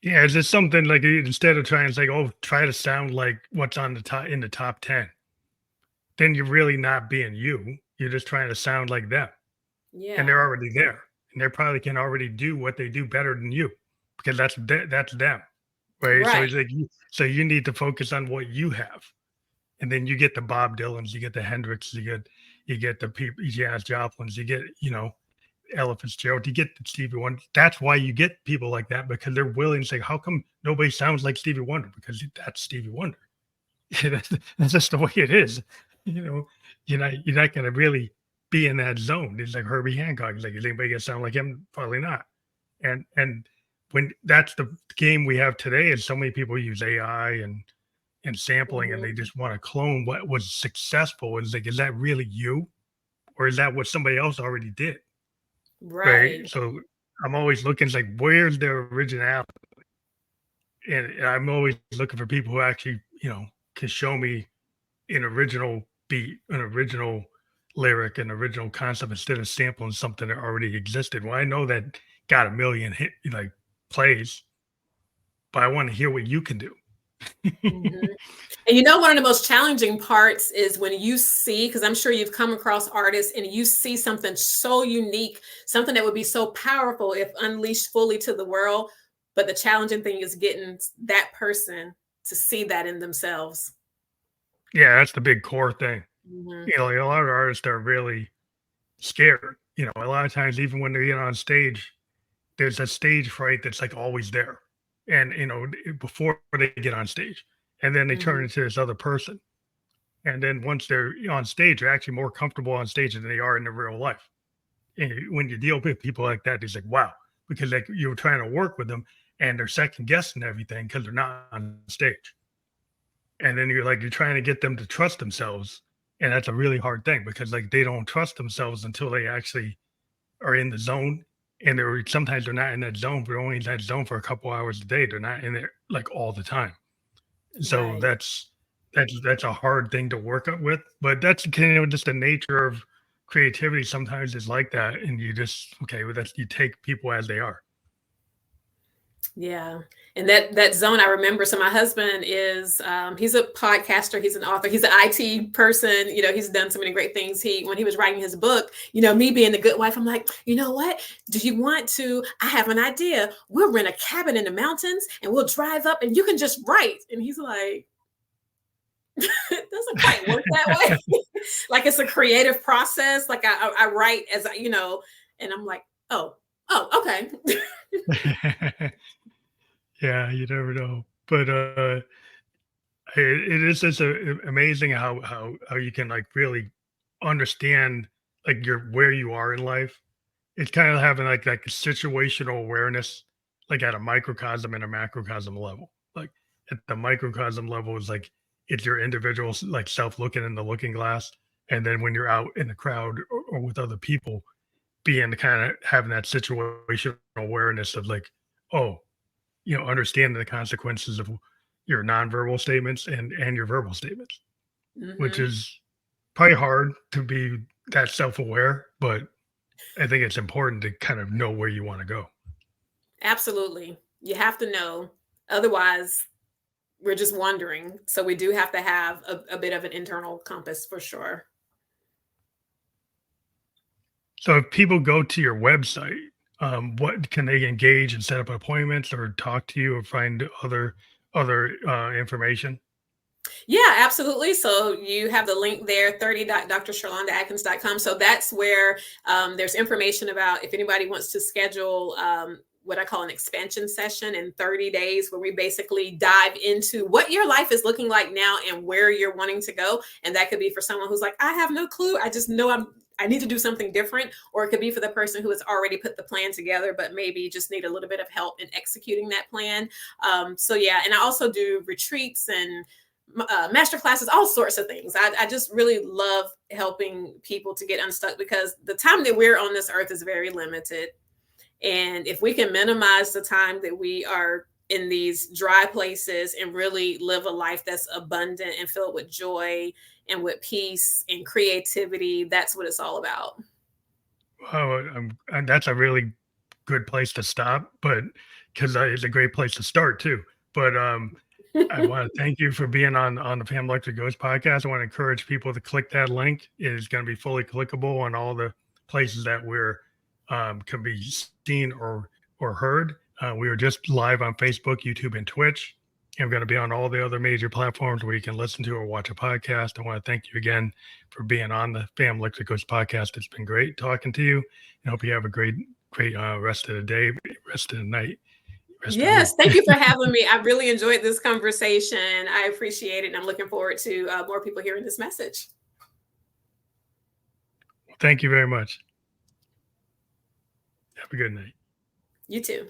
Yeah, it's just something like, instead of trying to say, oh, try to sound like what's on the top in the top 10, then you're really not being you. You're just trying to sound like them. And they're Yeah. already there. And they probably can already do what they do better than you, because that's them. Right. So Right. it's like so you need to focus on what you have. And then you get the Bob Dylans, you get the Hendrix, you get the people, Jazz Joplins, you get, Ella Fitzgerald, you get Stevie Wonder. That's why you get people like that, because they're willing to say, how come nobody sounds like Stevie Wonder? Because that's Stevie Wonder. That's just the way it is. You know, you're not gonna really be in that zone. It's like Herbie Hancock. It's like, is anybody gonna sound like him? Probably not. And when that's the game we have today, is so many people use AI and sampling, and Mhm. they just want to clone what was successful. And it's like, is that really you, or is that what somebody else already did? Right. Right. So I'm always looking, it's like, where's their originality? And I'm always looking for people who actually, can show me an original beat, an original lyric, an original concept, instead of sampling something that already existed. Well, I know that got a million hit like plays, but I want to hear what you can do. Mhm. And one of the most challenging parts is when you see, because I'm sure you've come across artists and you see something so unique, something that would be so powerful if unleashed fully to the world. But the challenging thing is getting that person to see that in themselves. Yeah, that's the big core thing. Mhm. Like, a lot of artists are really scared. A lot of times, even when they get on stage, there's a stage fright that's like always there. And, before they get on stage, and then they turn Mhm. into this other person. And then once they're on stage, they're actually more comfortable on stage than they are in their real life. And when you deal with people like that, it's like, wow, because like you're trying to work with them and they're second guessing everything because they're not on stage. And then you're trying to get them to trust themselves. And that's a really hard thing, because like they don't trust themselves until they actually are in the zone. And sometimes they're not in that zone, but they're only in that zone for a couple hours a day. They're not in there like all the time. So Right. that's a hard thing to work up with, but that's just the nature of creativity. Sometimes it's like that, and you just, okay, well, that's, you take people as they are. Yeah. And that zone, I remember. So my husband is he's a podcaster, he's an author, he's an IT person, he's done so many great things. When he was writing his book, me being the good wife, I'm like, you know what? Do you want to? I have an idea. We'll rent a cabin in the mountains and we'll drive up and you can just write. And he's like, it doesn't quite work that way. Like, it's a creative process. Like, I write as and I'm like, oh, okay. Yeah, you never know, but it is just amazing how you can like really understand like where you are in life. It's kind of having like a situational awareness, like at a microcosm and a macrocosm level. Like at the microcosm level is like, it's your individual like self looking in the looking glass, and then when you're out in the crowd, or with other people, being kind of having that situational awareness of like, oh, understanding the consequences of your nonverbal statements and your verbal statements, which Hmm. is probably hard to be that self-aware, but I think it's important to kind of know where you want to go. Absolutely. You have to know. Otherwise, we're just wandering. So we do have to have a bit of an internal compass for sure. So if people go to your website, what can they engage and set up appointments or talk to you or find other information? Yeah, absolutely. So you have the link there, 30.drsherlondaadkins.com. So that's where there's information about if anybody wants to schedule what I call an expansion session in 30 days, where we basically dive into what your life is looking like now and where you're wanting to go. And that could be for someone who's like, I have no clue. I just know I need to do something different. Or it could be for the person who has already put the plan together, but maybe just need a little bit of help in executing that plan. So yeah, and I also do retreats and master classes, all sorts of things. I just really love helping people to get unstuck because the time that we're on this earth is very limited. And if we can minimize the time that we are in these dry places and really live a life that's abundant and filled with joy and with peace and creativity, that's what it's all about. Oh, and that's a really good place to stop, but because it's a great place to start too. But I want to thank you for being on the Family Electric Ghost podcast. I want to encourage people to click that link. It is going to be fully clickable on all the places that we're can be seen or heard. We are just live on Facebook, YouTube, and Twitch. And we're going to be on all the other major platforms where you can listen to or watch a podcast. I want to thank you again for being on the Family Electric Ghost podcast. It's been great talking to you. I hope you have a great rest of the day, rest of the night, rest of the Yes, week. thank you for having me. I really enjoyed this conversation. I appreciate it. And I'm looking forward to more people hearing this message. Thank you very much. Have a good night. You too.